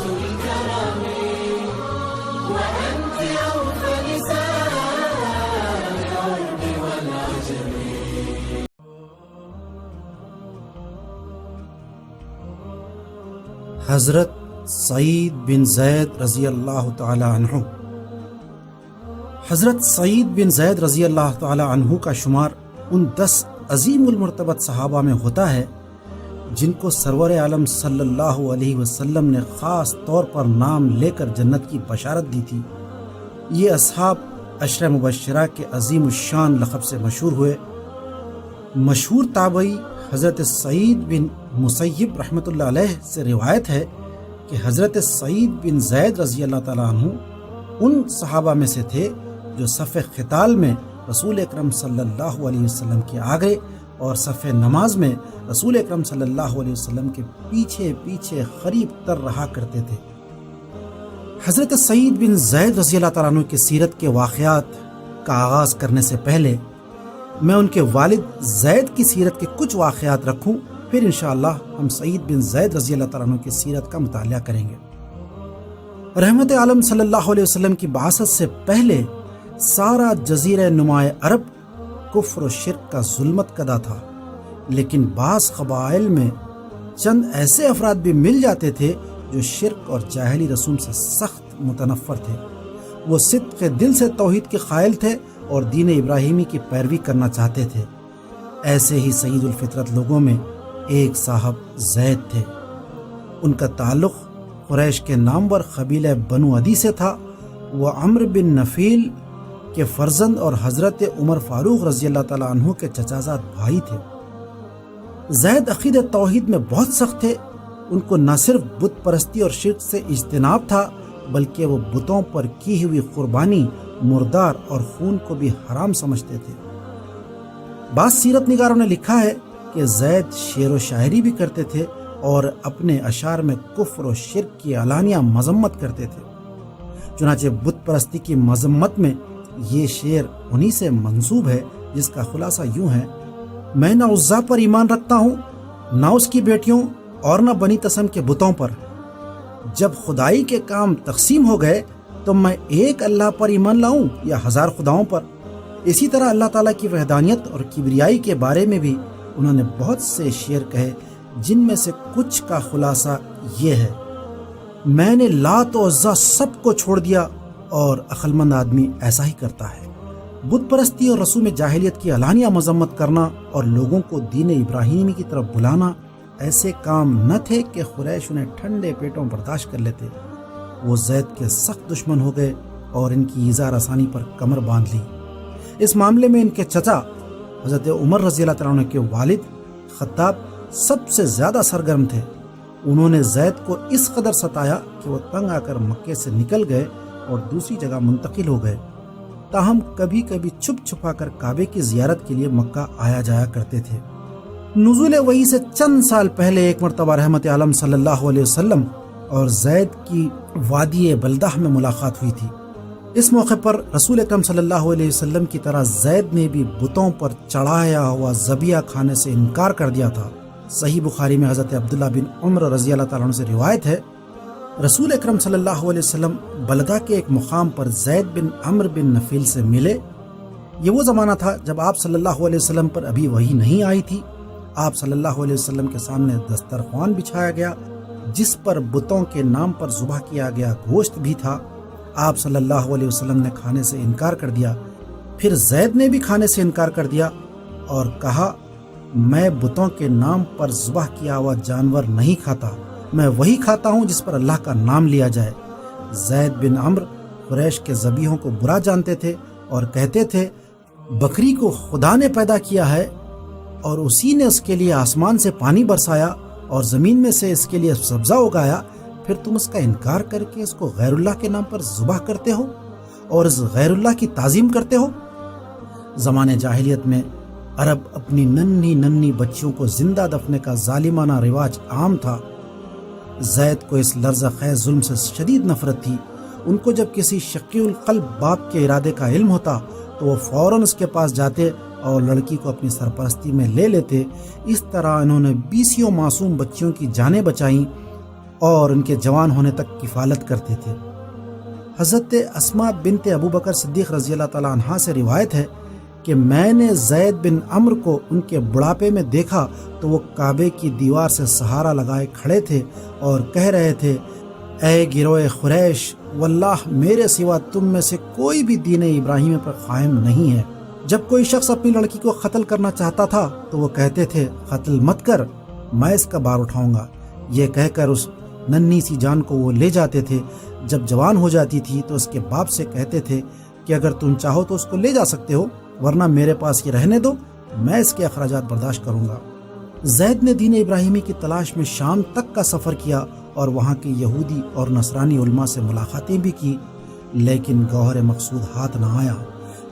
الكرم وأنت عوف نساء العرب والعجم. حضرت سعید بن زید رضی اللہ تعالی عنہ. حضرت سعید بن زید رضی اللہ تعالی عنہ کا شمار ان 10 عظیم المرتبت صحابہ میں ہوتا ہے جن کو سرور عالم صلی اللہ علیہ وسلم نے خاص طور پر نام لے کر جنت کی بشارت دی تھی. یہ اصحاب عشرہ مبشرہ کے عظیم الشان لقب سے مشہور ہوئے. مشہور تابعی حضرت سعید بن مسیب رحمۃ اللہ علیہ سے روایت ہے کہ حضرت سعید بن زید رضی اللہ تعالیٰ عنہ ان صحابہ میں سے تھے جو صف قتال میں رسول اکرم صلی اللہ علیہ وسلم کے آگے اور صف نماز میں رسول اکرم صلی اللہ علیہ وسلم کے پیچھے پیچھے قریب تر رہا کرتے تھے. حضرت سعید بن زید رضی اللہ تعالیٰ عنہ کی سیرت کے واقعات کا آغاز کرنے سے پہلے میں ان کے والد زید کی سیرت کے کچھ واقعات رکھوں، پھر انشاءاللہ ہم سعید بن زید رضی اللہ تعالیٰ عنہ کی سیرت کا مطالعہ کریں گے. رحمت عالم صلی اللہ علیہ وسلم کی بعثت سے پہلے سارا جزیرہ نمائے عرب کفر و شرک کا ظلمت کدا تھا، لیکن بعض قبائل میں چند ایسے افراد بھی مل جاتے تھے جو شرک اور جاہلی رسوم سے سخت متنفر تھے. وہ صدق دل سے توحید کے قائل تھے اور دین ابراہیمی کی پیروی کرنا چاہتے تھے. ایسے ہی سعید الفطرت لوگوں میں ایک صاحب زید تھے. ان کا تعلق قریش کے نامور قبیلہ بنو عدی سے تھا. وہ عمرو بن نفیل کے فرزند اور حضرت عمر فاروق رضی اللہ تعالیٰ عنہ کے چچازاد بھائی تھے. زید عقیدہ توحید میں بہت سخت تھے. ان کو نہ صرف بت پرستی اور شرک سے اجتناب تھا بلکہ وہ بتوں پر کی ہوئی قربانی، مردار اور خون کو بھی حرام سمجھتے تھے. بعض سیرت نگاروں نے لکھا ہے کہ زید شعر و شاعری بھی کرتے تھے اور اپنے اشعار میں کفر و شرک کی علانیہ مذمت کرتے تھے. چنانچہ بت پرستی کی مذمت میں یہ شعر انہی سے منسوب ہے جس کا خلاصہ یوں ہے: میں نہ عزا پر ایمان رکھتا ہوں، نہ اس کی بیٹیوں اور نہ بنی تسم کے بتوں پر. جب خدائی کے کام تقسیم ہو گئے تو میں ایک اللہ پر ایمان لاؤں یا 1000 خداؤں پر. اسی طرح اللہ تعالیٰ کی وحدانیت اور کبریائی کے بارے میں بھی انہوں نے بہت سے شعر کہے، جن میں سے کچھ کا خلاصہ یہ ہے: میں نے لات و عزا سب کو چھوڑ دیا، اور عقلمند آدمی ایسا ہی کرتا ہے. بت پرستی اور رسوم جاہلیت کی علانیہ مذمت کرنا اور لوگوں کو دین ابراہیمی کی طرف بلانا ایسے کام نہ تھے کہ قریش انہیں ٹھنڈے پیٹوں برداشت کر لیتے. وہ زید کے سخت دشمن ہو گئے اور ان کی ایذا رسانی پر کمر باندھ لی. اس معاملے میں ان کے چچا حضرت عمر رضی اللہ تعالیٰ عنہ کے والد خطاب سب سے زیادہ سرگرم تھے. انہوں نے زید کو اس قدر ستایا کہ وہ تنگ آ کر مکے سے نکل گئے اور دوسری جگہ منتقل ہو گئے. تاہم کبھی کبھی چھپ چھپا کر کعبے کی زیارت کے لیے مکہ آیا جایا کرتے تھے. نزول وحی سے چند سال پہلے ایک مرتبہ رحمت عالم صلی اللہ علیہ وسلم اور زید کی وادی بلدہ میں ملاقات ہوئی تھی. اس موقع پر رسول اکرم صلی اللہ علیہ وسلم کی طرح زید نے بھی بتوں پر چڑھایا ہوا ذبیحہ کھانے سے انکار کر دیا تھا. صحیح بخاری میں حضرت عبداللہ بن عمر رضی اللہ تعالیٰ عنہ سے روایت ہے، رسول اکرم صلی اللہ علیہ وسلم بلدہ کے ایک مقام پر زید بن عمرو بن نفیل سے ملے. یہ وہ زمانہ تھا جب آپ صلی اللہ علیہ وسلم پر ابھی وحی نہیں آئی تھی. آپ صلی اللہ علیہ وسلم کے سامنے دسترخوان بچھایا گیا جس پر بتوں کے نام پر ذبح کیا گیا گوشت بھی تھا. آپ صلی اللہ علیہ وسلم نے کھانے سے انکار کر دیا. پھر زید نے بھی کھانے سے انکار کر دیا اور کہا، میں بتوں کے نام پر ذبح کیا ہوا جانور نہیں کھاتا، میں وہی کھاتا ہوں جس پر اللہ کا نام لیا جائے. زید بن عمرو قریش کے ذبیحوں کو برا جانتے تھے اور کہتے تھے، بکری کو خدا نے پیدا کیا ہے اور اسی نے اس کے لیے آسمان سے پانی برسایا اور زمین میں سے اس کے لیے سبزہ اگایا، پھر تم اس کا انکار کر کے اس کو غیر اللہ کے نام پر ذبح کرتے ہو اور اس غیر اللہ کی تعظیم کرتے ہو. زمانے جاہلیت میں عرب اپنی ننھی ننھی بچیوں کو زندہ دفنے کا ظالمانہ رواج عام تھا. زید کو اس لرزہ خیز ظلم سے شدید نفرت تھی. ان کو جب کسی شقی القلب باپ کے ارادے کا علم ہوتا تو وہ فوراً اس کے پاس جاتے اور لڑکی کو اپنی سرپرستی میں لے لیتے. اس طرح انہوں نے 20 معصوم بچیوں کی جانیں بچائیں اور ان کے جوان ہونے تک کفالت کرتے تھے۔ حضرت اسماء بنت ابو بکر صدیق رضی اللہ تعالیٰ عنہ سے روایت ہے کہ میں نے زید بن عمرو کو ان کے بڑھاپے میں دیکھا تو وہ کعبے کی دیوار سے سہارا لگائے کھڑے تھے اور کہہ رہے تھے، اے گروہ قریش، واللہ میرے سوا تم میں سے کوئی بھی دین ابراہیم پر قائم نہیں ہے۔ جب کوئی شخص اپنی لڑکی کو قتل کرنا چاہتا تھا تو وہ کہتے تھے، قتل مت کر، میں اس کا بار اٹھاؤں گا۔ یہ کہہ کر اس ننھی سی جان کو وہ لے جاتے تھے۔ جب جوان ہو جاتی تھی تو اس کے باپ سے کہتے تھے کہ اگر تم چاہو تو اس کو لے جا سکتے ہو، ورنہ میرے پاس یہ رہنے دو، میں اس کے اخراجات برداشت کروں گا۔ زید نے دین ابراہیمی کی تلاش میں شام تک کا سفر کیا اور وہاں کے یہودی اور نصرانی علماء سے ملاقاتیں بھی کی، لیکن گوہر مقصود ہاتھ نہ آیا،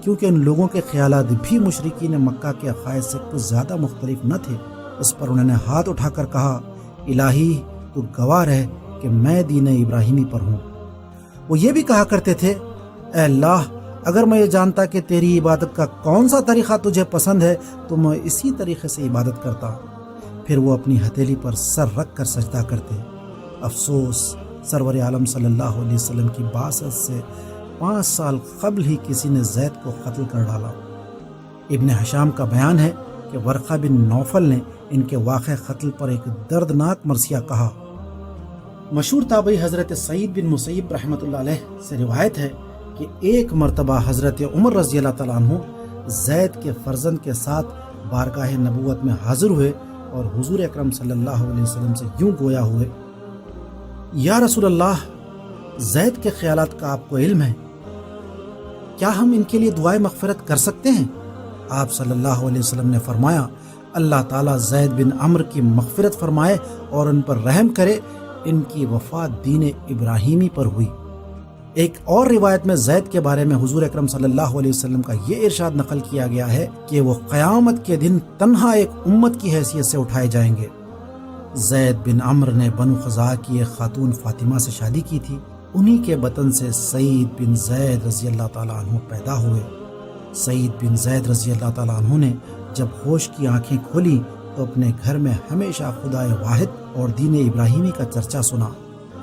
کیونکہ ان لوگوں کے خیالات بھی مشرکین مکہ کے عقائد سے کچھ زیادہ مختلف نہ تھے۔ اس پر انہوں نے ہاتھ اٹھا کر کہا، الہی تو گواہ ہے کہ میں دین ابراہیمی پر ہوں۔ وہ یہ بھی کہا کرتے تھے، اے اللہ، اگر میں یہ جانتا کہ تیری عبادت کا کون سا طریقہ تجھے پسند ہے تو میں اسی طریقے سے عبادت کرتا۔ پھر وہ اپنی ہتھیلی پر سر رکھ کر سجدہ کرتے۔ افسوس، سرور عالم صلی اللہ علیہ وسلم کی بعثت سے 5 سال قبل ہی کسی نے زید کو قتل کر ڈالا۔ ابن حشام کا بیان ہے کہ ورقہ بن نوفل نے ان کے واقع قتل پر ایک دردناک مرثیہ کہا۔ مشہور تابعی حضرت سعید بن مسیب رحمۃ اللہ علیہ سے روایت ہے کہ ایک مرتبہ حضرت عمر رضی اللہ تعالیٰ عنہ زید کے فرزند کے ساتھ بارگاہ نبوت میں حاضر ہوئے اور حضور اکرم صلی اللہ علیہ وسلم سے یوں گویا ہوئے، یا رسول اللہ، زید کے خیالات کا آپ کو علم ہے، کیا ہم ان کے لیے دعائے مغفرت کر سکتے ہیں؟ آپ صلی اللہ علیہ وسلم نے فرمایا، اللہ تعالیٰ زید بن عمرو کی مغفرت فرمائے اور ان پر رحم کرے، ان کی وفات دین ابراہیمی پر ہوئی۔ ایک اور روایت میں زید کے بارے میں حضور اکرم صلی اللہ علیہ وسلم کا یہ ارشاد نقل کیا گیا ہے کہ وہ قیامت کے دن تنہا ایک امت کی حیثیت سے اٹھائے جائیں گے۔ زید بن عمرو نے بنو خزاعہ کی ایک خاتون فاطمہ سے شادی کی تھی، انہی کے بطن سے سعید بن زید رضی اللہ تعالیٰ عنہ پیدا ہوئے۔ سعید بن زید رضی اللہ تعالیٰ عنہ نے جب ہوش کی آنکھیں کھولی تو اپنے گھر میں ہمیشہ خدائے واحد اور دین ابراہیمی کا چرچا سنا۔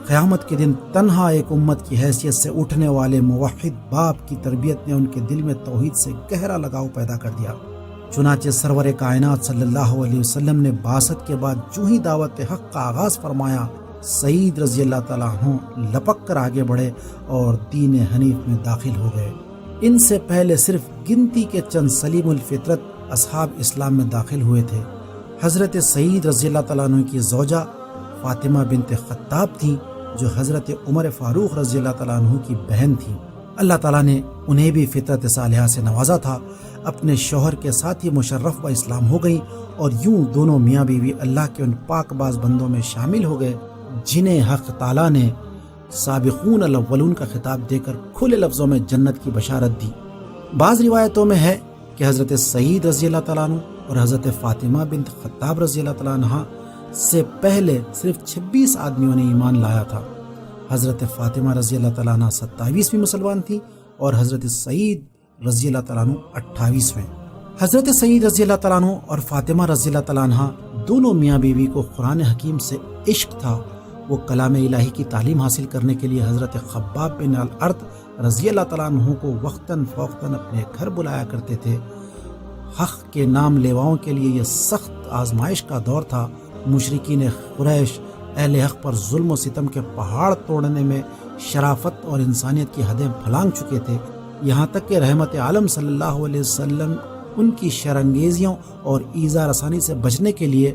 قیامت کے دن تنہا ایک امت کی حیثیت سے اٹھنے والے موحد باپ کی تربیت نے ان کے دل میں توحید سے گہرا لگاؤ پیدا کر دیا۔ چنانچہ سرور کائنات صلی اللہ علیہ وسلم نے بعثت کے بعد جو ہی دعوت حق کا آغاز فرمایا، سعید رضی اللہ تعالیٰ عنہ لپک کر آگے بڑھے اور دین حنیف میں داخل ہو گئے۔ ان سے پہلے صرف گنتی کے چند سلیم الفطرت اصحاب اسلام میں داخل ہوئے تھے۔ حضرت سعید رضی اللہ تعالیٰ عنہ کی زوجہ فاطمہ بنت خطاب تھیں، جو حضرت عمر فاروق رضی اللہ تعالیٰ عنہ کی بہن تھیں۔ اللہ تعالیٰ نے انہیں بھی فطرت صالحہ سے نوازا تھا، اپنے شوہر کے ساتھ ہی مشرف با اسلام ہو گئی، اور یوں دونوں میاں بیوی اللہ کے ان پاک باز بندوں میں شامل ہو گئے جنہیں حق تعالیٰ نے سابقون الاولون کا خطاب دے کر کھلے لفظوں میں جنت کی بشارت دی۔ بعض روایتوں میں ہے کہ حضرت سعید رضی اللہ تعالیٰ عنہ اور حضرت فاطمہ بنت خطاب رضی اللہ تعالیٰ عنہ سے پہلے صرف 26 آدمیوں نے ایمان لایا تھا۔ حضرت فاطمہ رضی اللہ تعالیٰ عنہ 27ویں مسلمان تھی اور حضرت سعید رضی اللہ تعالیٰ عنہ 28ویں۔ حضرت سعید رضی اللہ تعالیٰ عنہ اور فاطمہ رضی اللہ تعالیٰ عنہ دونوں میاں بیوی کو قرآن حکیم سے عشق تھا۔ وہ کلام الہی کی تعلیم حاصل کرنے کے لیے حضرت خباب بن الارت رضی اللہ تعالیٰ عنہ کو وقتاً فوقتاً اپنے گھر بلایا کرتے تھے۔ حق کے نام لیواؤں کے لیے یہ سخت آزمائش کا دور تھا۔ مشرکین قریش اہل حق پر ظلم و ستم کے پہاڑ توڑنے میں شرافت اور انسانیت کی حدیں پھلانگ چکے تھے، یہاں تک کہ رحمت عالم صلی اللہ علیہ وسلم ان کی شرانگیزیوں اور ایذا رسانی سے بچنے کے لیے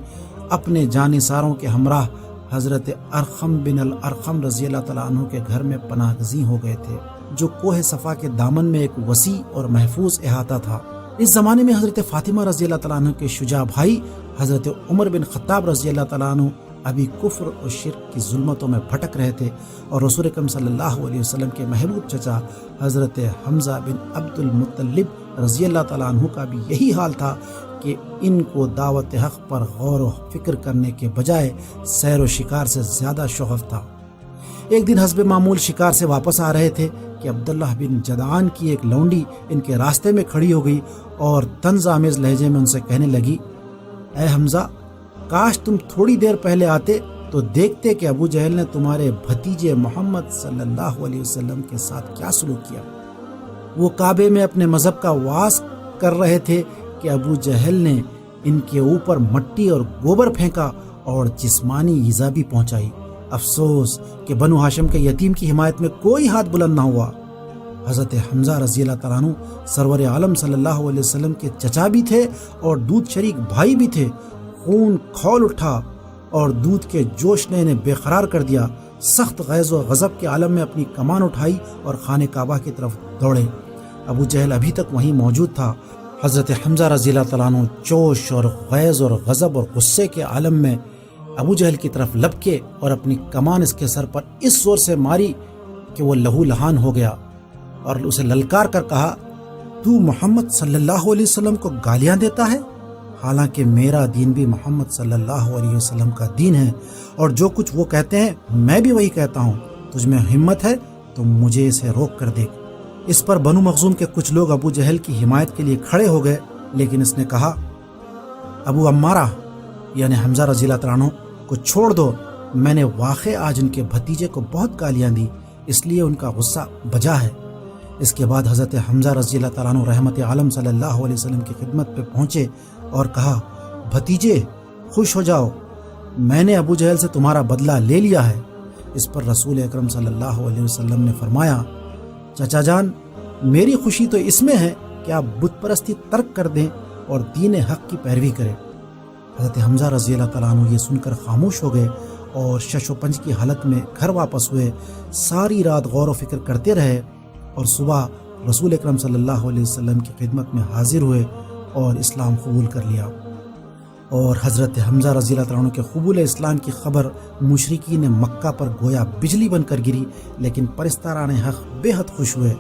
اپنے جانثاروں کے ہمراہ حضرت ارقم بن الارقم رضی اللہ تعالیٰ عنہ کے گھر میں پناہ گزین ہو گئے تھے، جو کوہ صفا کے دامن میں ایک وسیع اور محفوظ احاطہ تھا۔ اس زمانے میں حضرت فاطمہ رضی اللہ تعالیٰ عنہ کے شجاع بھائی حضرت عمر بن خطاب رضی اللہ تعالیٰ عنہ ابھی کفر اور شرک کی ظلمتوں میں بھٹک رہے تھے، اور رسول اکرم صلی اللہ علیہ وسلم کے محبوب چچا حضرت حمزہ بن عبد المطلب رضی اللہ تعالیٰ عنہ کا بھی یہی حال تھا کہ ان کو دعوت حق پر غور و فکر کرنے کے بجائے سیر و شکار سے زیادہ شغف تھا۔ ایک دن حسب معمول شکار سے واپس آ رہے تھے کہ عبداللہ بن جدعان کی ایک لونڈی ان کے راستے میں کھڑی ہو گئی اور طنز آمیز لہجے میں ان سے کہنے لگی، اے حمزہ، کاش تم تھوڑی دیر پہلے آتے تو دیکھتے کہ ابو جہل نے تمہارے بھتیجے محمد صلی اللہ علیہ وسلم کے ساتھ کیا سلوک کیا۔ وہ کعبے میں اپنے مذہب کا واس کر رہے تھے کہ ابو جہل نے ان کے اوپر مٹی اور گوبر پھینکا اور جسمانی ایذا بھی پہنچائی۔ افسوس کہ بنو ہاشم کے یتیم کی حمایت میں کوئی ہاتھ بلند نہ ہوا۔ حضرت حمزہ رضی اللہ تعالیٰ عنہ سرور عالم صلی اللہ علیہ وسلم کے چچا بھی تھے اور دودھ شریک بھائی بھی تھے۔ خون کھول اٹھا اور دودھ کے جوش نے انہیں بے قرار کر دیا۔ سخت غیظ و غضب کے عالم میں اپنی کمان اٹھائی اور خانہ کعبہ کی طرف دوڑے۔ ابو جہل ابھی تک وہیں موجود تھا۔ حضرت حمزہ رضی اللہ تعالیٰ عنہ جوش اور غیظ اور غضب اور غصے کے عالم میں ابو جہل کی طرف لپکے اور اپنی کمان اس کے سر پر اس زور سے ماری کہ وہ لہو لہان ہو گیا اور اسے للکار کر کہا، تو محمد صلی اللہ علیہ وسلم کو گالیاں دیتا ہے، حالانکہ میرا دین بھی محمد صلی اللہ علیہ وسلم کا دین ہے، اور جو کچھ وہ کہتے ہیں میں بھی وہی کہتا ہوں۔ تجھ میں ہمت ہے تو مجھے اسے روک کر دیکھ۔ اس پر بنو مخزوم کے کچھ لوگ ابو جہل کی حمایت کے لیے کھڑے ہو گئے، لیکن اس نے کہا، ابو عمارہ یعنی حمزہ رضی اللہ تعالیٰ عنہ کو چھوڑ دو، میں نے واقع آج ان کے بھتیجے کو بہت گالیاں دی، اس لیے ان کا غصہ بجا ہے۔ اس کے بعد حضرت حمزہ رضی اللہ تعالیٰ عنہ رحمت عالم صلی اللہ علیہ وسلم کی خدمت پہ پہنچے اور کہا، بھتیجے خوش ہو جاؤ، میں نے ابو جہل سے تمہارا بدلہ لے لیا ہے۔ اس پر رسول اکرم صلی اللہ علیہ وسلم نے فرمایا، چچا جان، میری خوشی تو اس میں ہے کہ آپ بت پرستی ترک کر دیں اور دین حق کی پیروی کریں۔ حضرت حمزہ رضی اللہ تعالیٰ عنہ یہ سن کر خاموش ہو گئے اور شش و پنج کی حالت میں گھر واپس ہوئے۔ ساری رات غور و فکر کرتے رہے اور صبح رسول اکرم صلی اللہ علیہ وسلم کی خدمت میں حاضر ہوئے اور اسلام قبول کر لیا۔ اور حضرت حمزہ رضی اللہ تعالیٰ عنہ کے قبول اسلام کی خبر مشرکین مکہ پر گویا بجلی بن کر گری، لیکن پرستاران حق بے حد خوش ہوئے۔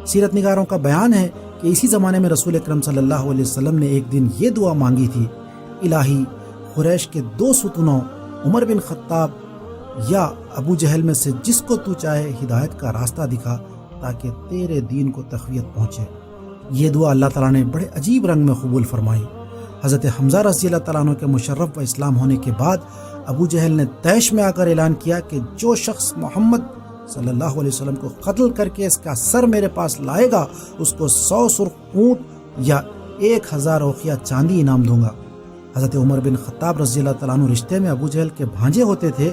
سیرت نگاروں کا بیان ہے کہ اسی زمانے میں رسول اکرم صلی اللہ علیہ وسلم نے ایک دن یہ دعا مانگی تھی، الہی قریش کے 2 ستونوں عمر بن خطاب یا ابو جہل میں سے جس کو تو چاہے ہدایت کا راستہ دکھا تاکہ تیرے دین کو تقویت پہنچے۔ یہ دعا اللہ تعالیٰ نے بڑے عجیب رنگ میں قبول فرمائی۔ حضرت حمزہ رضی اللہ تعالیٰ عنہ کے مشرف و اسلام ہونے کے بعد ابو جہل نے طیش میں آ کر اعلان کیا کہ جو شخص محمد صلی اللہ علیہ وسلم کو قتل کر کے اس کا سر میرے پاس لائے گا اس کو 100 سرخ اونٹ یا 1000 اوقیہ چاندی انعام دوں گا۔ حضرت عمر بن خطاب رضی اللہ تعالیٰ عنہ رشتے میں ابو جہل کے بھانجے ہوتے تھے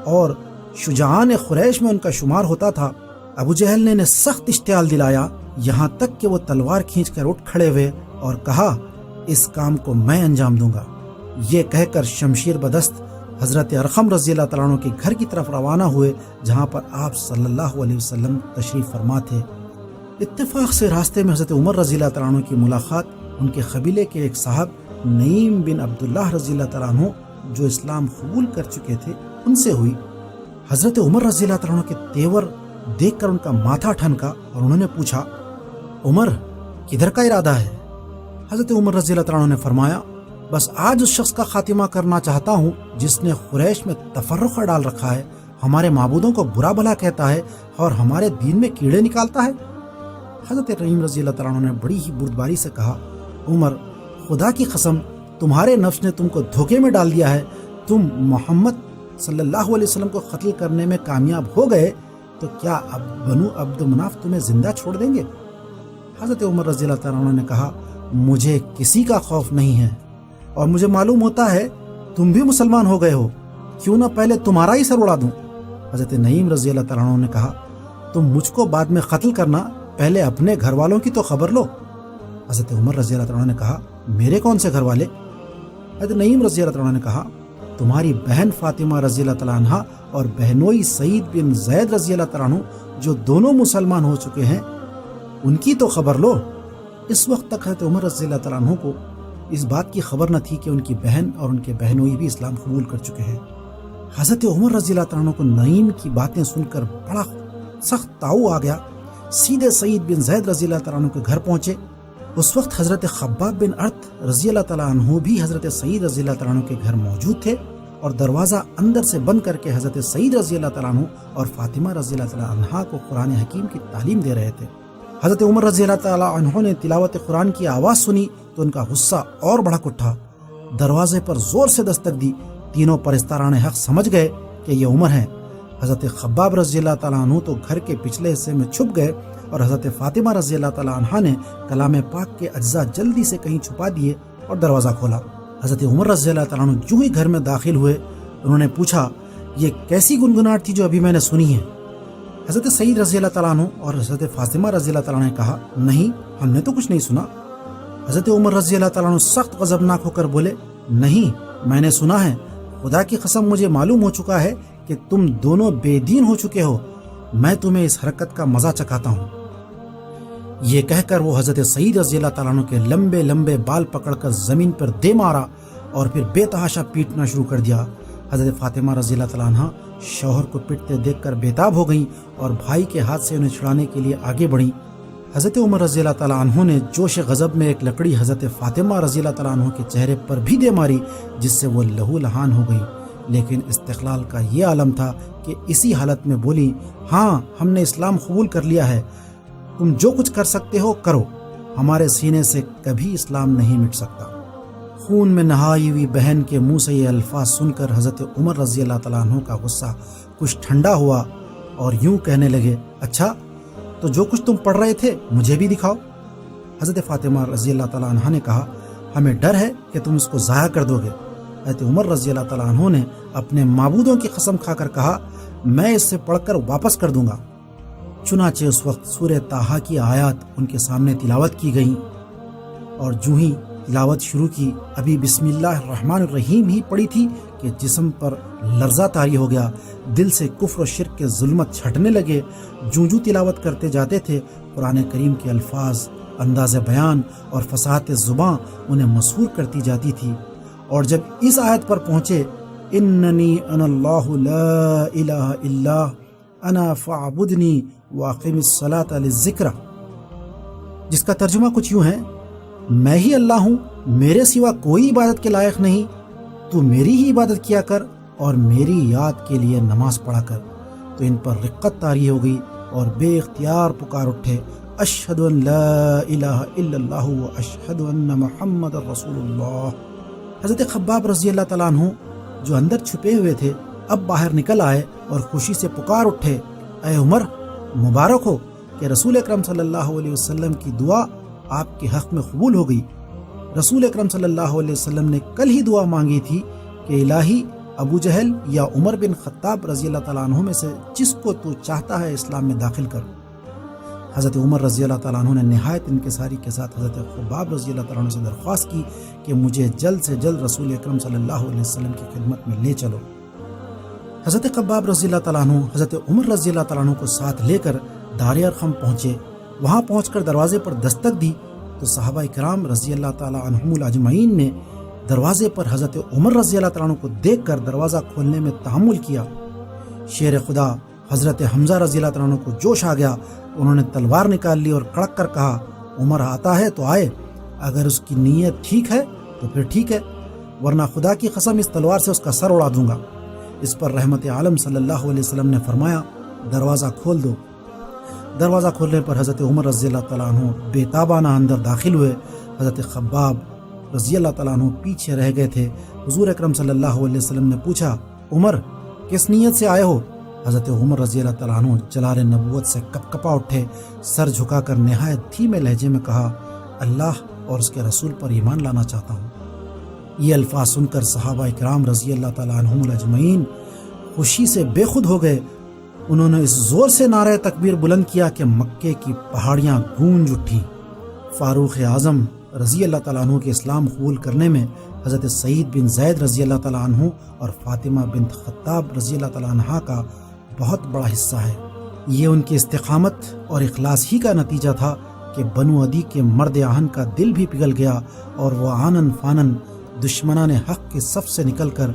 اور شجاعان قریش میں ان کا شمار ہوتا تھا۔ ابو جہل نے انہیں سخت اشتعال دلایا، یہاں تک کہ وہ تلوار کھینچ کر اٹھ کھڑے ہوئے اور کہا، اس کام کو میں انجام دوں گا۔ یہ کہہ کر شمشیر بدست حضرت ارقم رضی اللہ تعالیٰ عنہ کے گھر کی طرف روانہ ہوئے، جہاں پر آپ صلی اللہ علیہ وسلم تشریف فرما تھے۔ اتفاق سے راستے میں حضرت عمر رضی اللہ تعالیٰ عنہ کی ملاقات ان کے قبیلے کے ایک صاحب نعیم بن عبداللہ رضی اللہ تعالیٰ عنہ جو اسلام قبول کر چکے تھے ان سے ہوئی۔ حضرت عمر رضی اللہ تعالیٰ عنہ کے تیور دیکھ کر ان کا ماتھا ٹھنکا اور انہوں نے پوچھا، عمر کدھر کا ارادہ ہے؟ حضرت عمر رضی اللہ تعالیٰ عنہ نے فرمایا، بس آج اس شخص کا خاتمہ کرنا چاہتا ہوں جس نے قریش میں تفرقہ ڈال رکھا ہے، ہمارے معبودوں کو برا بھلا کہتا ہے اور ہمارے دین میں کیڑے نکالتا ہے۔ حضرت نعیم رضی اللہ تعالیٰ عنہ نے بڑی ہی بردباری سے کہا، عمر خدا کی قسم تمہارے نفس نے تم کو دھوکے میں ڈال دیا ہے، تم محمد صلی اللہ علیہ وسلم کو قتل کرنے میں کامیاب ہو گئے تو کیا اب بنو عبد مناف تمہیں زندہ چھوڑ دیں گے؟ حضرت عمر رضی اللہ تعالیٰ عنہ نے کہا، مجھے کسی کا خوف نہیں ہے اور مجھے معلوم ہوتا ہے تم بھی مسلمان ہو گئے ہو، کیوں نہ پہلے تمہارا ہی سر اڑا دوں۔ حضرت نعیم رضی اللہ تعالیٰ عنہ نے کہا، تم مجھ کو بعد میں قتل کرنا، پہلے اپنے گھر والوں کی تو خبر لو۔ حضرت عمر رضی اللہ تعالیٰ عنہ نے کہا، میرے کون سے گھر والے؟ حضرت نعیم رضی اللہ تعالیٰ عنہ نے کہا، تمہاری بہن فاطمہ رضی اللہ تعالیٰ عنہ اور بہنوئی سعید بن زید رضی اللہ تعالیٰ عنہ جو دونوں مسلمان ہو چکے ہیں ان کی تو خبر لو۔ اس وقت تک حضرت عمر رضی اللہ تعالیٰ عنہ کو اس بات کی خبر نہ تھی کہ ان کی بہن اور ان کے بہنوئی بھی اسلام قبول کر چکے ہیں۔ حضرت عمر رضی اللہ تعالیٰ عنہ کو نعیم کی باتیں سن کر بڑا سخت تاؤ آ گیا، سیدھے سعید بن زید رضی اللہ تعالیٰ عنہ کے گھر پہنچے۔ اس وقت حضرت خباب بن ارت رضی اللہ تعالیٰ عنہ بھی حضرت سعید رضی اللہ تعالیٰ عنہ کے گھر موجود تھے اور دروازہ اندر سے بند کر کے حضرت سعید رضی اللہ تعالیٰ عنہ اور فاطمہ رضی اللہ تعالیٰ عنہ کو قرآن حکیم کی تعلیم دے رہے تھے۔ حضرت عمر رضی اللہ تعالیٰ عنہ نے تلاوت قرآن کی آواز سنی تو ان کا غصہ اور بھڑک اٹھا، دروازے پر زور سے دستک دی تینوں پرستاران حق سمجھ گئے کہ یہ عمر ہیں۔ حضرت خباب رضی اللہ تعالیٰ عنہ تو گھر کے پچھلے حصے میں چھپ گئے اور حضرت فاطمہ رضی اللہ تعالیٰ عنہ نے کلام پاک کے اجزاء جلدی سے کہیں چھپا دیے اور دروازہ کھولا۔ حضرت عمر رضی اللہ تعالیٰ عنہ جو ہی گھر میں داخل ہوئے، انہوں نے پوچھا، یہ کیسی گنگناہٹ تھی جو ابھی میں نے سنی ہے؟ حضرت سعید رضی اللہ تعالیٰ عنہ اور حضرت فاطمہ رضی اللہ تعالیٰ عنہ نے کہا، نہیں، ہم نے تو کچھ نہیں سنا۔ حضرت عمر رضی اللہ تعالیٰ عنہ سخت غضبناک ہو کر بولے، نہیں، میں نے سنا ہے، خدا کی قسم مجھے معلوم ہو چکا ہے کہ تم دونوں بے دین ہو چکے ہو، میں تمہیں اس حرکت کا مزہ چکھاتا ہوں۔ یہ کہہ کر وہ حضرت سعید رضی اللہ تعالیٰ عنہ کے لمبے لمبے بال پکڑ کر زمین پر دے مارا اور پھر بے تحاشا پیٹنا شروع کر دیا۔ حضرت فاطمہ رضی اللہ تعالیٰ عنہ شوہر کو پٹتے دیکھ کر بےتاب ہو گئیں اور بھائی کے ہاتھ سے انہیں چھڑانے کے لیے آگے بڑھیں۔ حضرت عمر رضی اللہ تعالیٰ عنہ نے جوش غضب میں ایک لکڑی حضرت فاطمہ رضی اللہ تعالیٰ عنہ کے چہرے پر بھی دے ماری، جس سے وہ لہو لہان ہو گئی، لیکن استقلال کا یہ عالم تھا کہ اسی حالت میں بولی، ہاں، ہم نے اسلام قبول کر لیا ہے، تم جو کچھ کر سکتے ہو کرو، ہمارے سینے سے کبھی اسلام نہیں مٹ سکتا۔ خون میں نہائی ہوئی بہن کے منہ سے یہ الفاظ سن کر حضرت عمر رضی اللہ تعالیٰ عنہ کا غصہ کچھ ٹھنڈا ہوا اور یوں کہنے لگے، اچھا تو جو کچھ تم پڑھ رہے تھے مجھے بھی دکھاؤ۔ حضرت فاطمہ رضی اللہ تعالیٰ عنہ نے کہا، ہمیں ڈر ہے کہ تم اس کو ضائع کر دو گے۔ حضرت عمر رضی اللہ تعالیٰ عنہ نے اپنے معبودوں کی قسم کھا کر کہا، میں اس سے پڑھ کر واپس کر دوں گا۔ چنانچہ اس وقت سورہ طٰہٰ کی آیات ان کے سامنے تلاوت کی گئیں، اور جو ہی تلاوت شروع کی، ابھی بسم اللہ الرحمن الرحیم ہی پڑھی تھی کہ جسم پر لرزہ طاری ہو گیا، دل سے کفر و شرک کے ظلمت چھٹنے لگے۔ جو تلاوت کرتے جاتے تھے، قرآن کریم کے الفاظ، انداز بیان اور فصاحت زباں انہیں مسحور کرتی جاتی تھی، اور جب اس آیت پر پہنچے، اننی انا اللہ لا الہ الا انا فاعبدنی واقم الصلاۃ للذکر، جس کا ترجمہ کچھ یوں ہے، میں ہی اللہ ہوں، میرے سوا کوئی عبادت کے لائق نہیں، تو میری ہی عبادت کیا کر اور میری یاد کے لیے نماز پڑھا کر۔ تو ان پر رقت طاری ہو گئی اور بے اختیار پکار اٹھے، اشہد ان لا الہ الا اللہ و اشہد ان محمد رسول اللہ۔ حضرت خباب رضی اللہ تعالیٰ عنہ جو اندر چھپے ہوئے تھے، اب باہر نکل آئے اور خوشی سے پکار اٹھے، اے عمر، مبارک ہو کہ رسول اکرم صلی اللہ علیہ وسلم کی دعا آپ کے حق میں قبول ہو گئی۔ رسول اکرم صلی اللہ علیہ وسلم نے کل ہی دعا مانگی تھی کہ الہی، ابو جہل یا عمر بن خطاب رضی اللہ تعالیٰ عنہ میں سے جس کو تو چاہتا ہے اسلام میں داخل کر۔ حضرت عمر رضی اللہ تعالیٰ عنہ نے نہایت انکساری کے ساتھ حضرت خباب رضی اللہ تعالیٰ عنہ سے درخواست کی کہ مجھے جلد سے جلد رسول اکرم صلی اللہ علیہ وسلم کی خدمت میں لے چلو۔ حضرت خباب رضی اللہ تعالیٰ عنہ حضرت عمر رضی اللہ تعالیٰ عنہ کو ساتھ لے کر دار ارقم پہنچے۔ وہاں پہنچ کر دروازے پر دستک دی تو صحابہ کرام رضی اللہ تعالیٰ عنہم الاجمعین نے دروازے پر حضرت عمر رضی اللہ تعالیٰ عنہ کو دیکھ کر دروازہ کھولنے میں تحمل کیا۔ شیر خدا حضرت حمزہ رضی اللہ تعالیٰ عنہ کو جوش آ گیا، انہوں نے تلوار نکال لی اور کڑک کر کہا، عمر آتا ہے تو آئے، اگر اس کی نیت ٹھیک ہے تو پھر ٹھیک ہے، ورنہ خدا کی قسم اس تلوار سے اس کا سر اڑا دوں گا۔ اس پر رحمت عالم صلی اللہ علیہ وسلم نے فرمایا، دروازہ کھول دو۔ دروازہ کھولنے پر حضرت عمر رضی اللہ تعالیٰ عنہ بے تابانہ اندر داخل ہوئے۔ حضرت خباب رضی اللہ تعالیٰ عنہ پیچھے رہ گئے تھے۔ حضور اکرم صلی اللہ علیہ وسلم نے پوچھا، عمر کس نیت سے آئے ہو؟ حضرت عمر رضی اللہ تعالیٰ عنہ جلال نبوت سے کپ کپا اٹھے، سر جھکا کر نہایت دھیمے لہجے میں کہا، اللہ اور اس کے رسول پر ایمان لانا چاہتا ہوں۔ یہ الفاظ سن کر صحابہ کرام رضی اللہ تعالیٰ عنہم الاجمعین خوشی سے بے خود ہو گئے۔ انہوں نے اس زور سے نعرہ تکبیر بلند کیا کہ مکے کی پہاڑیاں گونج اٹھیں۔ فاروق اعظم رضی اللہ تعالیٰ عنہ کے اسلام قبول کرنے میں حضرت سعید بن زید رضی اللہ تعالیٰ عنہ اور فاطمہ بنت خطاب رضی اللہ تعالیٰ عنہ کا بہت بڑا حصہ ہے۔ یہ ان کی استقامت اور اخلاص ہی کا نتیجہ تھا کہ بنو عدی کے مرد آہن کا دل بھی پگھل گیا اور وہ آنن فانن دشمنان حق کے صف سے نکل کر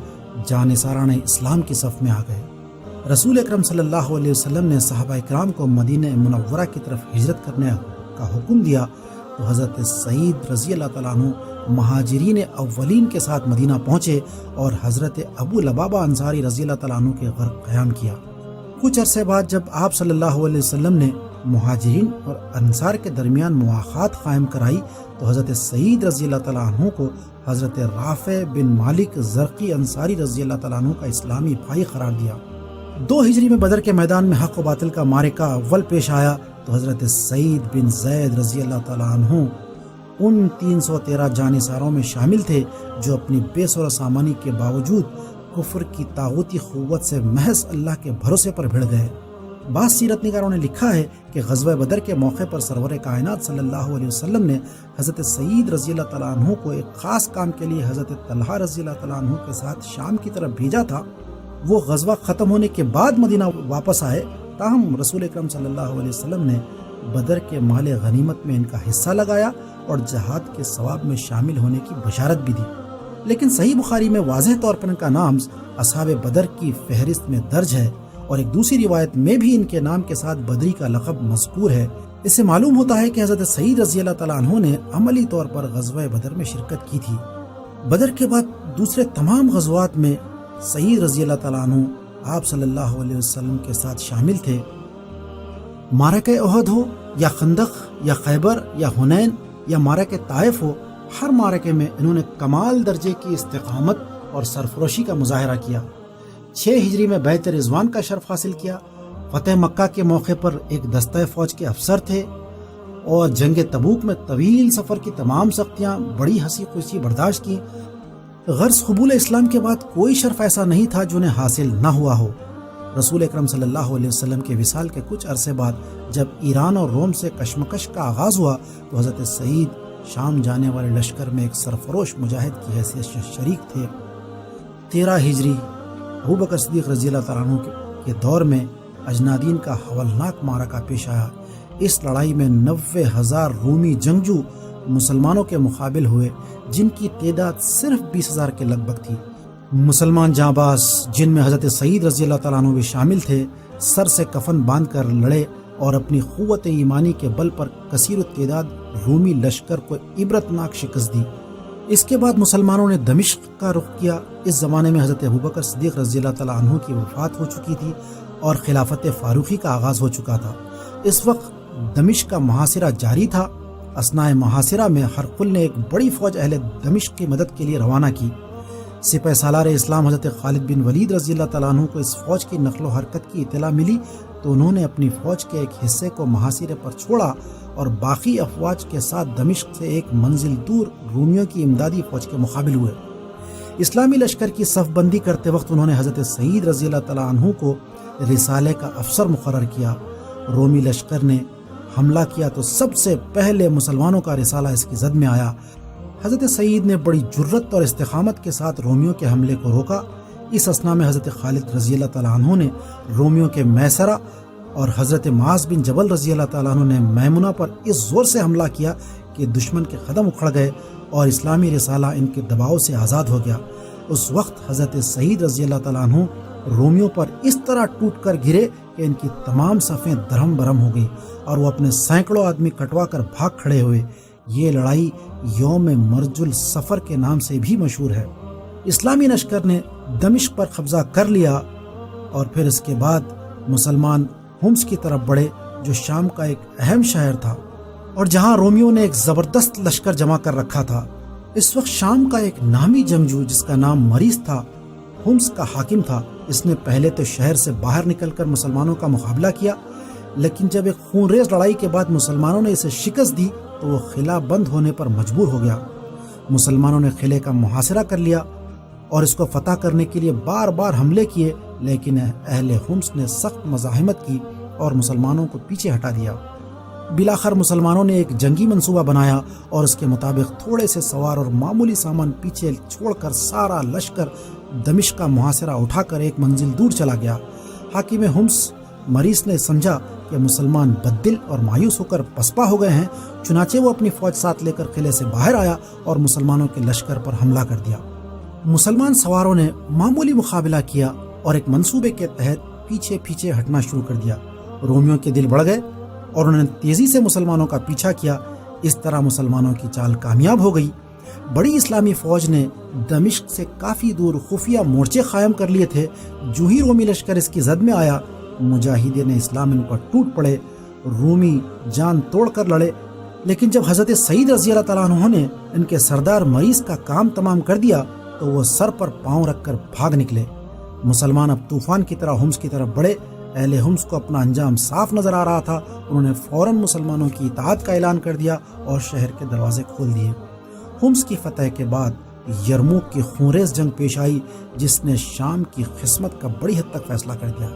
جانثاران اسلام کی صف میں آ گئے۔ رسول اکرم صلی اللہ علیہ وسلم نے صحابہ کرام کو مدینہ منورہ کی طرف ہجرت کرنے کا حکم دیا تو حضرت سعید رضی اللہ تعالیٰ عنہ مہاجرین اولین کے ساتھ مدینہ پہنچے اور حضرت ابو لبابہ انصاری رضی اللہ تعالیٰ عنہ کے گھر قیام کیا۔ کچھ عرصے بعد جب آپ صلی اللہ علیہ وسلم نے مہاجرین اور انصار کے درمیان مواخات قائم کرائی تو حضرت سعید رضی اللہ تعالیٰ عنہ کو حضرت رافع بن مالک زرقی انصاری رضی اللہ تعالیٰ عنہ کا اسلامی بھائی قرار دیا۔ 2 ہجری میں بدر کے میدان میں حق و باطل کا معرکہ اول پیش آیا تو حضرت سعید بن زید رضی اللہ تعالیٰ عنہ ان 313 جانثاروں میں شامل تھے جو اپنی بے سر و سامانی کے باوجود کفر کی طاغوتی قوت سے محض اللہ کے بھروسے پر بھڑ گئے۔ بعض سیرت نگاروں نے لکھا ہے کہ غزوہ بدر کے موقع پر سرور کائنات صلی اللہ علیہ وسلم نے حضرت سعید رضی اللہ تعالیٰ عنہ کو ایک خاص کام کے لیے حضرت طلحہ رضی اللہ تعالیٰ عنہ کے ساتھ شام کی طرف بھیجا تھا۔ وہ غزوہ ختم ہونے کے بعد مدینہ واپس آئے، تاہم رسول اکرم صلی اللہ علیہ وسلم نے بدر کے مال غنیمت میں ان کا حصہ لگایا اور جہاد کے ثواب میں شامل ہونے کی بشارت بھی دی، لیکن صحیح بخاری میں واضح طور پر ان کا نام اصحاب بدر کی فہرست میں درج ہے، اور ایک دوسری روایت میں بھی ان کے نام کے ساتھ بدری کا لقب مذکور ہے۔ اس سے معلوم ہوتا ہے کہ حضرت سعید رضی اللہ تعالیٰ عنہ نے عملی طور پر غزوہ بدر میں شرکت کی تھی۔ بدر کے بعد دوسرے تمام غزوات میں سعید رضی اللہ تعالیٰ عنہ آپ صلی اللہ علیہ وسلم کے ساتھ شامل تھے۔ معرکہ احد ہو یا خندق یا خیبر یا حنین یا معرکہ طائف ہو، ہر معرکے میں انہوں نے کمال درجے کی استقامت اور سرفروشی کا مظاہرہ کیا۔ 6 ہجری میں بیعت رضوان کا شرف حاصل کیا۔ فتح مکہ کے موقع پر ایک دستہ فوج کے افسر تھے اور جنگ تبوک میں طویل سفر کی تمام سختیاں بڑی ہنسی خوشی برداشت کی۔ غرض قبول اسلام کے بعد کوئی شرف ایسا نہیں تھا جو انہیں حاصل نہ ہوا ہو۔ رسول اکرم صلی اللہ علیہ وسلم کے وصال کے کچھ عرصے بعد جب ایران اور روم سے کشمکش کا آغاز ہوا تو حضرت سعید شام جانے والے لشکر میں ایک سرفروش مجاہد کی حیثیت سے شریک تھے۔ 13 ہجری ابوبکر صدیق رضی اللہ تعالیٰ عنہ کے دور میں اجنادین کا ہولناک معرکہ پیش آیا۔ اس لڑائی میں 90,000 رومی جنگجو مسلمانوں کے مقابل ہوئے، جن کی تعداد صرف 20,000 کے لگ بھگ تھی۔ مسلمان جانباز، جن میں حضرت سعید رضی اللہ تعالیٰ عنہ بھی شامل تھے، سر سے کفن باندھ کر لڑے اور اپنی قوت ایمانی کے بل پر کثیر التعداد رومی لشکر کو عبرتناک شکست دی۔ اس کے بعد مسلمانوں نے دمشق کا رخ کیا۔ اس زمانے میں حضرت ابوبکر صدیق رضی اللہ تعالیٰ عنہ کی وفات ہو چکی تھی اور خلافت فاروقی کا آغاز ہو چکا تھا۔ اس وقت دمشق کا محاصرہ جاری تھا۔ اثناء محاصرہ میں ہرقل نے ایک بڑی فوج اہل دمشق کی مدد کے لیے روانہ کی۔ سپہ سالار اسلام حضرت خالد بن ولید رضی اللہ تعالیٰ عنہ کو اس فوج کی نقل و حرکت کی اطلاع ملی تو انہوں نے اپنی فوج کے ایک حصے کو محاصرے پر چھوڑا اور باقی افواج کے ساتھ دمشق سے ایک منزل دور رومیوں کی امدادی فوج کے مقابل ہوئے۔ اسلامی لشکر کی صف بندی کرتے وقت انہوں نے حضرت سعید رضی اللہ تعالیٰ عنہ کو رسالے کا افسر مقرر کیا۔ رومی لشکر نے حملہ کیا تو سب سے پہلے مسلمانوں کا رسالہ اس کی زد میں آیا۔ حضرت سعید نے بڑی جرت اور استقامت کے ساتھ رومیوں کے حملے کو روکا۔ اس اثناء میں حضرت خالد رضی اللہ تعالیٰ عنہ نے رومیوں کے میسرہ اور حضرت معاذ بن جبل رضی اللہ تعالیٰ عنہ نے میمونہ پر اس زور سے حملہ کیا کہ دشمن کے قدم اکھڑ گئے اور اسلامی رسالہ ان کے دباؤ سے آزاد ہو گیا۔ اس وقت حضرت سعید رضی اللہ تعالیٰ عنہ رومیوں پر اس طرح ٹوٹ کر گرے کہ ان کی تمام صفیں درہم برہم ہو گئی اور وہ اپنے سینکڑوں آدمی کٹوا کر بھاگ کھڑے ہوئے۔ یہ لڑائی یوم مرج السفر کے نام سے بھی مشہور ہے۔ اسلامی لشکر نے دمشق پر قبضہ کر لیا اور پھر اس کے بعد مسلمان ہومس کی طرف بڑھے جو شام کا ایک اہم شہر تھا اور جہاں رومیوں نے ایک زبردست لشکر جمع کر رکھا تھا۔ اس وقت شام کا ایک نامی جنگجو جس کا نام مریس تھا ہومس کا حاکم تھا۔ اس نے پہلے تو شہر سے باہر نکل کر مسلمانوں کا مقابلہ کیا، لیکن جب ایک خونریز لڑائی کے بعد مسلمانوں نے اسے شکست دی تو وہ قلعہ بند ہونے پر مجبور ہو گیا۔ مسلمانوں نے قلعے کا محاصرہ کر لیا اور اس کو فتح کرنے کے لیے بار بار حملے کیے، لیکن اہل ہومس نے سخت مزاحمت کی اور مسلمانوں کو پیچھے ہٹا دیا۔ بالآخر مسلمانوں نے ایک جنگی منصوبہ بنایا اور اس کے مطابق تھوڑے سے سوار اور معمولی سامان پیچھے چھوڑ کر سارا لشکر دمشق کا محاصرہ اٹھا کر ایک منزل دور چلا گیا۔ حاکم ہومس مریس نے سمجھا کہ مسلمان بددل اور مایوس ہو کر پسپا ہو گئے ہیں، چنانچہ وہ اپنی فوج ساتھ لے کر قلعے سے باہر آیا اور مسلمانوں کے لشکر پر حملہ کر دیا۔ مسلمان سواروں نے معمولی مقابلہ کیا اور ایک منصوبے کے تحت پیچھے پیچھے ہٹنا شروع کر دیا۔ رومیوں کے دل بڑھ گئے اور انہوں نے تیزی سے مسلمانوں کا پیچھا کیا۔ اس طرح مسلمانوں کی چال کامیاب ہو گئی۔ بڑی اسلامی فوج نے دمشق سے کافی دور خفیہ مورچے قائم کر لیے تھے۔ جو ہی رومی لشکر اس کی زد میں آیا، مجاہدین اسلام ان پر ٹوٹ پڑے۔ رومی جان توڑ کر لڑے، لیکن جب حضرت سعید رضی اللہ تعالیٰ عنہ نے ان کے سردار مریض کا کام تمام کر دیا تو وہ سر پر پاؤں رکھ کر بھاگ نکلے۔ مسلمان اب طوفان کی طرح حمص کی طرف بڑھے۔ اہل حمص کو اپنا انجام صاف نظر آ رہا تھا۔ انہوں نے فوراً مسلمانوں کی اطاعت کا اعلان کر دیا اور شہر کے دروازے کھول دیے۔ حمص کی فتح کے بعد یرموک کی خونریز جنگ پیش آئی، جس نے شام کی قسمت کا بڑی حد تک فیصلہ کر دیا۔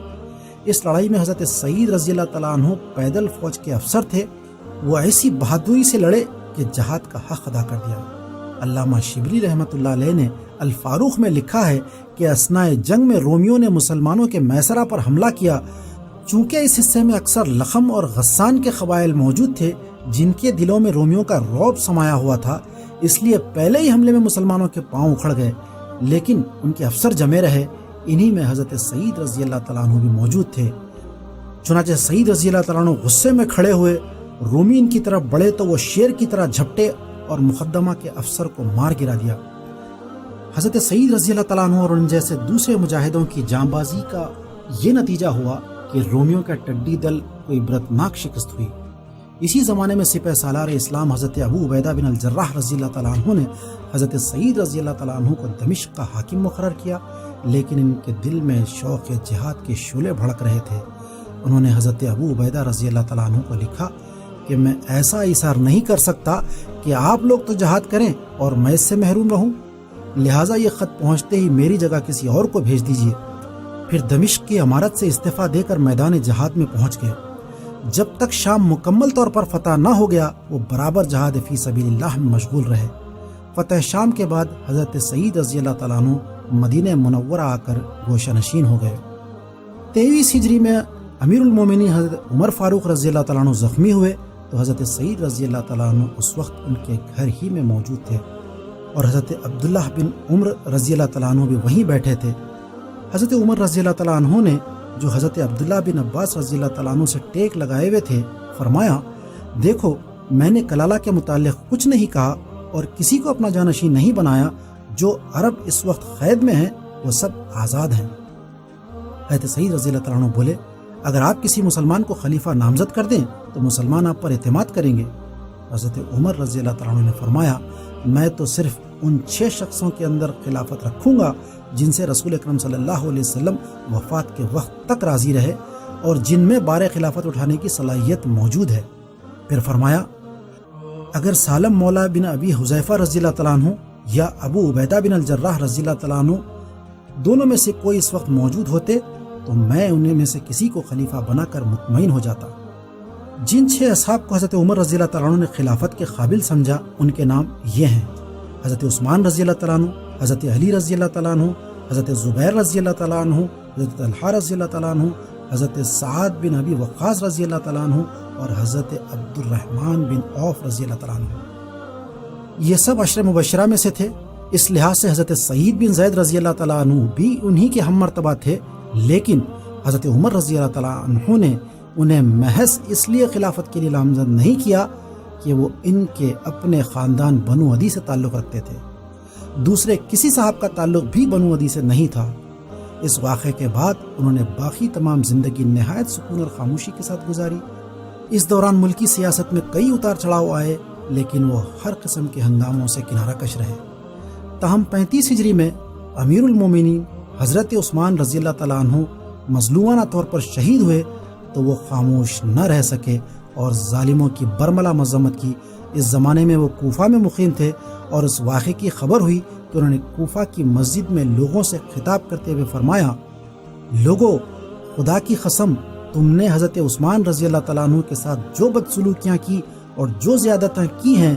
اس لڑائی میں حضرت سعید رضی اللہ تعالیٰ عنہ پیدل فوج کے افسر تھے۔ وہ ایسی بہادری سے لڑے کہ جہاد کا حق ادا کر دیا۔ علامہ شبلی رحمۃ اللہ علیہ نے الفاروق میں لکھا ہے کہ اثناء جنگ میں رومیوں نے مسلمانوں کے میسرہ پر حملہ کیا۔ چونکہ اس حصے میں اکثر لخم اور غسان کے قبائل موجود تھے جن کے دلوں میں رومیوں کا رعب سمایا ہوا تھا، اس لیے پہلے ہی حملے میں مسلمانوں کے پاؤں اکھڑ گئے، لیکن ان کے افسر جمے رہے۔ انہی میں حضرت سعید رضی اللہ تعالیٰ عنہ بھی موجود تھے۔ چنانچہ سعید رضی اللہ تعالیٰ عنہ غصے میں کھڑے ہوئے، رومی ان کی طرف بڑھے تو وہ شیر کی طرح جھپٹے اور مقدمہ کے افسر کو مار گرا دیا۔ حضرت سعید رضی اللہ تعالیٰ عنہ اور ان جیسے دوسرے مجاہدوں کی جانبازی کا یہ نتیجہ ہوا کہ رومیوں کا ٹڈی دل کو عبرتناک شکست ہوئی۔ اسی زمانے میں سپہ سالار اسلام حضرت ابو عبیدہ بن الجراح رضی اللہ تعالیٰ عنہ نے حضرت سعید رضی اللہ تعالیٰ عنہ کو دمشق کا حاکم مقرر کیا، لیکن ان کے دل میں شوق جہاد کے شعلے بھڑک رہے تھے۔ انہوں نے حضرت ابو عبیدہ رضی اللہ تعالیٰ عنہ کو لکھا کہ میں ایسا ایثار نہیں کر سکتا کہ آپ لوگ تو جہاد کریں اور میں اس سے محروم رہوں، لہٰذا یہ خط پہنچتے ہی میری جگہ کسی اور کو بھیج دیجیے۔ پھر دمشق کی امارت سے استعفیٰ دے کر میدان جہاد میں پہنچ گئے۔ جب تک شام مکمل طور پر فتح نہ ہو گیا وہ برابر جہاد فی سبیل اللہ میں مشغول رہے۔ فتح شام کے بعد حضرت سعید رضی اللہ تعالیٰ عنہ مدینہ منورہ آ کر گوشہ نشین ہو گئے۔ 23 ہجری میں امیر المومنین حضرت عمر فاروق رضی اللہ تعالیٰ عنہ زخمی ہوئے تو حضرت سعید رضی اللہ تعالیٰ عنہ اس وقت ان کے گھر ہی میں موجود تھے اور حضرت عبداللہ بن عمر رضی اللہ تعالیٰ عنہ بھی وہیں بیٹھے تھے۔ حضرت عمر رضی اللہ تعالیٰ عنہ نے جو حضرت عبداللہ بن عباس رضی اللہ تعالیٰ عنہ سے ٹیک لگائے ہوئے تھے فرمایا، دیکھو میں نے کلالہ کے متعلق کچھ نہیں کہا اور کسی کو اپنا جانشین نہیں بنایا، جو عرب اس وقت قید میں ہیں وہ سب آزاد ہیں۔ حضرت سعید رضی اللہ تعالیٰ عنہ بولے، اگر آپ کسی مسلمان کو خلیفہ نامزد کر دیں تو مسلمان آپ پر اعتماد کریں گے۔ حضرت عمر رضی اللہ تعالیٰ عنہ نے فرمایا، میں تو صرف ان 6 شخصوں کے اندر خلافت رکھوں گا جن سے رسول اکرم صلی اللہ علیہ وسلم وفات کے وقت تک راضی رہے اور جن میں بار خلافت اٹھانے کی صلاحیت موجود ہے۔ پھر فرمایا، اگر سالم مولا بن ابی حذیفہ رضی اللہ تعالیٰ عنہ یا ابو عبیدہ بن الجراح رضی اللہ تعالیٰ عنہ دونوں میں سے کوئی اس وقت موجود ہوتے تو میں انہیں میں سے کسی کو خلیفہ بنا کر مطمئن ہو جاتا۔ جن 6 اصحاب کو حضرت عمر رضی اللہ تعالیٰ عنہ نے خلافت کے قابل سمجھا ان کے نام یہ ہیں: حضرت عثمان رضی اللہ تعالیٰ عنہ، حضرت علی رضی اللہ تعالیٰ عنہ، حضرت زبیر رضی اللہ تعالیٰ عنہ، حضرت طلحہ رضی اللہ تعالیٰ عنہ، حضرت سعد بن ابی وقاص رضی اللہ تعالیٰ عنہ اور حضرت عبد الرحمن بن عوف رضی اللہ تعالیٰ عنہ۔ یہ سب عشر مبشرہ میں سے تھے۔ اس لحاظ سے حضرت سعید بن زید رضی اللہ تعالیٰ عنہ بھی انہی کے ہم مرتبہ تھے، لیکن حضرت عمر رضی اللہ تعالیٰ عنہ نے انہیں محض اس لیے خلافت کے لیے نامزد نہیں کیا کہ وہ ان کے اپنے خاندان بنو عدی سے تعلق رکھتے تھے، دوسرے کسی صاحب کا تعلق بھی بنو عدی سے نہیں تھا۔ اس واقعے کے بعد انہوں نے باقی تمام زندگی نہایت سکون اور خاموشی کے ساتھ گزاری۔ اس دوران ملکی سیاست میں کئی اتار چڑھاؤ آئے، لیکن وہ ہر قسم کے ہنگاموں سے کنارہ کش رہے۔ تاہم 35 ہجری میں امیر المومنین حضرت عثمان رضی اللہ تعالیٰ عنہ مظلومانہ طور پر شہید ہوئے تو وہ خاموش نہ رہ سکے اور ظالموں کی برملا مذمت کی۔ اس زمانے میں وہ کوفہ میں مقیم تھے اور اس واقعے کی خبر ہوئی تو انہوں نے کوفہ کی مسجد میں لوگوں سے خطاب کرتے ہوئے فرمایا، لوگو، خدا کی قسم تم نے حضرت عثمان رضی اللہ تعالیٰ عنہ کے ساتھ جو بدسلوکیاں کی اور جو زیادتیں کی ہیں،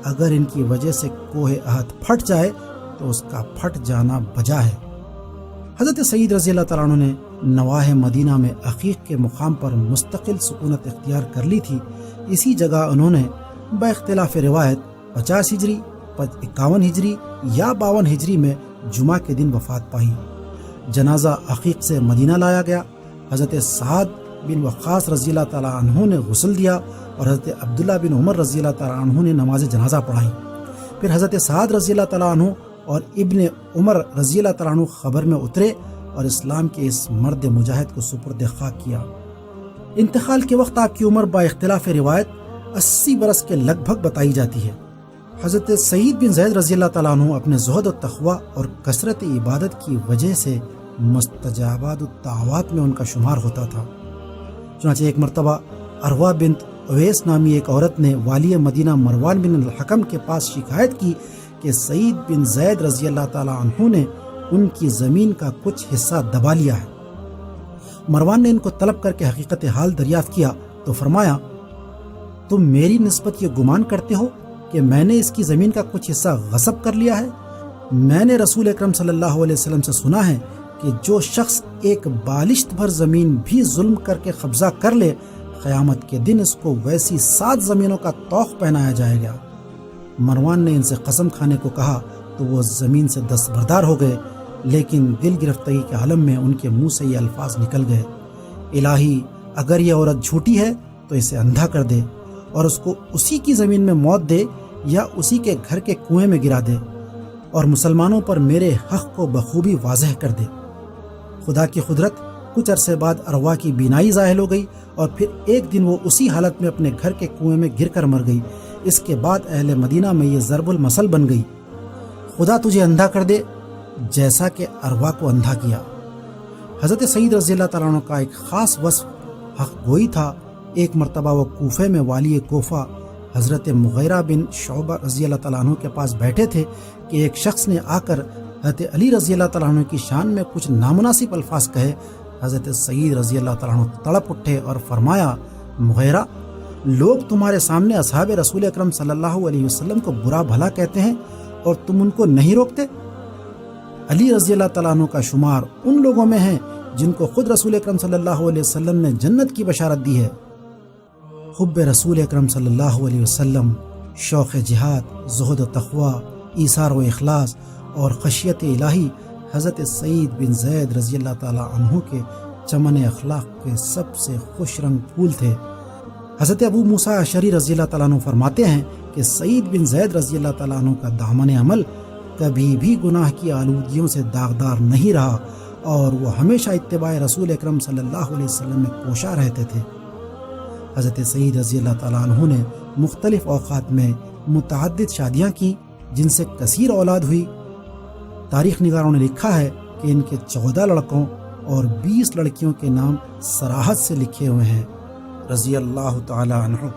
اگر ان کی وجہ سے کوہ احد پھٹ جائے تو اس کا پھٹ جانا بجا ہے۔ حضرت سعید رضی اللہ تعالیٰ عنہ نے نواح مدینہ میں عقیق کے مقام پر مستقل سکونت اختیار کر لی تھی۔ اسی جگہ انہوں نے با اختلاف روایت 50 ہجری، 51 ہجری یا 52 ہجری میں جمعہ کے دن وفات پائی۔ جنازہ عقیق سے مدینہ لایا گیا۔ حضرت سعد بن وقاص رضی اللہ تعالیٰ عنہ نے غسل دیا اور حضرت عبداللہ بن عمر رضی اللہ تعالیٰ عنہ نے نماز جنازہ پڑھائی۔ پھر حضرت سعد رضی اللہ تعالیٰ عنہ اور ابن عمر رضی اللہ تعالیٰ عنہ خبر میں اترے اور اسلام کے اس مرد مجاہد کو سپرد خاک کیا۔ انتقال کے وقت آپ کی عمر با اختلاف روایت 80 برس کے لگ بھگ بتائی جاتی ہے۔ حضرت سعید بن زید رضی اللہ تعالیٰ عنہ اپنے زہد و تقوی اور کثرت عبادت کی وجہ سے مستجابات الدعوات میں ان کا شمار ہوتا تھا۔ چنانچہ ایک مرتبہ عروہ بنت اویس نامی ایک عورت نے والی مدینہ مروان بن الحکم کے پاس شکایت کی کہ سعید بن زید رضی اللہ تعالیٰ عنہ نے ان کی زمین کا کچھ حصہ دبا لیا ہے۔ مروان نے ان کو طلب کر کے حقیقت حال دریافت کیا تو فرمایا، تم میری نسبت یہ گمان کرتے ہو کہ میں نے اس کی زمین کا کچھ حصہ غصب کر لیا ہے؟ میں نے رسول اکرم صلی اللہ علیہ وسلم سے سنا ہے کہ جو شخص ایک بالشت بھر زمین بھی ظلم کر کے قبضہ کر لے، قیامت کے دن اس کو ویسی 7 زمینوں کا طوق پہنایا جائے گا۔ مروان نے ان سے قسم کھانے کو کہا تو وہ زمین سے دستبردار ہو گئے، لیکن دل گرفتگی کے عالم میں ان کے منہ سے یہ الفاظ نکل گئے، الہی اگر یہ عورت جھوٹی ہے تو اسے اندھا کر دے اور اس کو اسی کی زمین میں موت دے یا اسی کے گھر کے کنویں میں گرا دے، اور مسلمانوں پر میرے حق کو بخوبی واضح کر دے۔ خدا کی قدرت، کچھ عرصے بعد عروہ کی بینائی زائل ہو گئی اور پھر ایک دن وہ اسی حالت میں اپنے گھر کے کنویں میں گر کر مر گئی۔ اس کے بعد اہل مدینہ میں یہ ضرب المثل بن گئی، خدا تجھے اندھا کر دے جیسا کہ عروہ کو اندھا کیا۔ حضرت سعید رضی اللہ تعالیٰ عنہ کا ایک خاص وصف حق گوئی تھا۔ ایک مرتبہ وہ کوفے میں والی کوفہ حضرت مغیرہ بن شعبہ رضی اللہ تعالیٰ عنہ کے پاس بیٹھے تھے کہ ایک شخص نے آ کر حضرت علی رضی اللہ تعالیٰ عنہ کی شان میں کچھ نامناسب الفاظ کہے۔ حضرت سعید رضی اللہ تعالیٰ عنہ تڑپ اٹھے اور فرمایا، مغیرہ، لوگ تمہارے سامنے اصحاب رسول اکرم صلی اللہ علیہ وسلم کو برا بھلا کہتے ہیں اور تم ان کو نہیں روکتے؟ علی رضی اللہ تعالیٰ عنہ کا شمار ان لوگوں میں ہے جن کو خود رسول اکرم صلی اللہ علیہ وسلم نے جنت کی بشارت دی ہے۔ حب رسول اکرم صلی اللہ علیہ وسلم، شوق جہاد، زہد و تقوی، ایثار و اخلاص اور خشیت الہی حضرت سعید بن زید رضی اللہ تعالیٰ عنہ کے چمن اخلاق کے سب سے خوش رنگ پھول تھے۔ حضرت ابو موسیٰ اشعری رضی اللہ تعالیٰ عنہ فرماتے ہیں کہ سعید بن زید رضی اللہ تعالیٰ عنہ کا دامن عمل کبھی بھی گناہ کی آلودگیوں سے داغدار نہیں رہا اور وہ ہمیشہ اتباع رسول اکرم صلی اللہ علیہ وسلم میں کوشاں رہتے تھے۔ حضرت سعید رضی اللہ تعالیٰ عنہ نے مختلف اوقات میں متعدد شادیاں کی جن سے کثیر اولاد ہوئی۔ تاریخ نگاروں نے لکھا ہے کہ ان کے 14 لڑکوں اور 20 لڑکیوں کے نام صراحت سے لکھے ہوئے ہیں، رضی اللہ تعالیٰ عنہ۔